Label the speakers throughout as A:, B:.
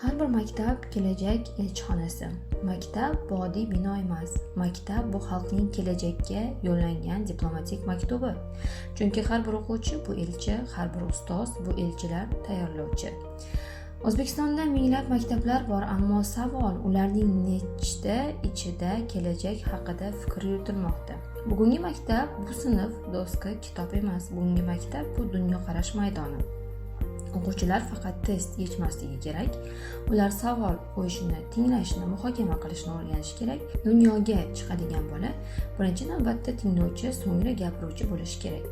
A: Har bir maktab kelajak elchixonasi. Maktab bu oddiy bino emas. Maktab bu xalqning kelajakka yo'llangan diplomatik maktubi. Chunki har bir o'quvchi bu elchi, har bir ustoz bu elchilar tayyorlovchi. O'zbekistonda minglab maktablar bor, ammo savol ularning nechta ichida kelajak haqida fikr yuritilmoqda. Bugungi maktab bu sinf doska kitob emas. Bugungi maktab bu dunyoqarash maydoni. O'quvchilar faqat test yechmasligi kerak. Ular savol qo'yishni, tinglashni, muhokama qilishni o'rganishi kerak. Dunyoga chiqadigan bola birinchi navbatda tinglovchi, so'ngra gapiruvchi bo'lishi kerak.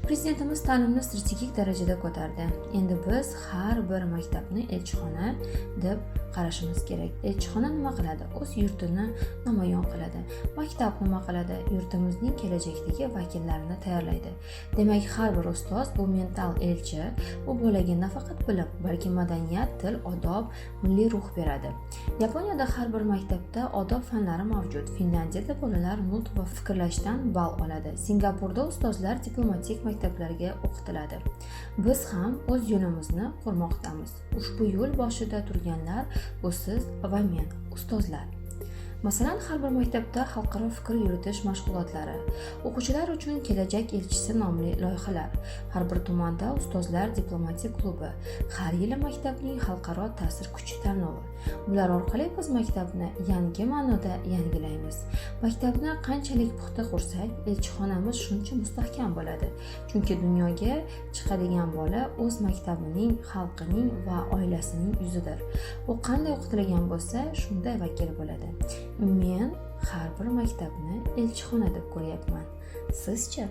A: Prezidentimiz ta'limni strategik darajada ko'tardi. Endi biz har bir maktabni elchixona deb qarashimiz kerak. Elchixona nima qiladi? O'z yurtini namoyon qiladi. Maktab nima qiladi? Yurtimizning kelajakdagi vakillarini tayyorlaydi. Demak, har bir ustoz bu mental elchi, bu bolaga nafaqat bilim, balki madaniyat, til, odob, milliy ruh beradi. Yaponiyada har bir maktabda odob fanlari mavjud. Finlandiyada bolalar nutq va fikrlashdan ball oladi. Singapurda ustozlar diplomatik maktablarga o'qitiladi. Biz ham o'z yo'limizni qurmoqdamiz. Ushbu yo'l boshida turganlar bu siz va men, ustozlar. Masalan, har bir maktabda xalqaro fikr yuritish mashg'ulotlari, o'quvchilar uchun kelajak elchisi nomli loyihalar, har bir tumanda ustozlar diplomatik klubi, har yili maktabning xalqaro ta'sir kuchi tanlovi. Bular orqali biz maktabni yangi ma'noda yangilaymiz. Maktabni qanchalik puxta qursak, elchixonamiz shuncha mustahkam bo'ladi. Chunki dunyoga chiqadigan bola o'z maktabining, xalqining va oilasining yuzidir. U qanday o'qitilgan bo'lsa, shunday vakil bo'ladi. Men har bir maktabni elchixona deb ko'ryapman. Sizchi?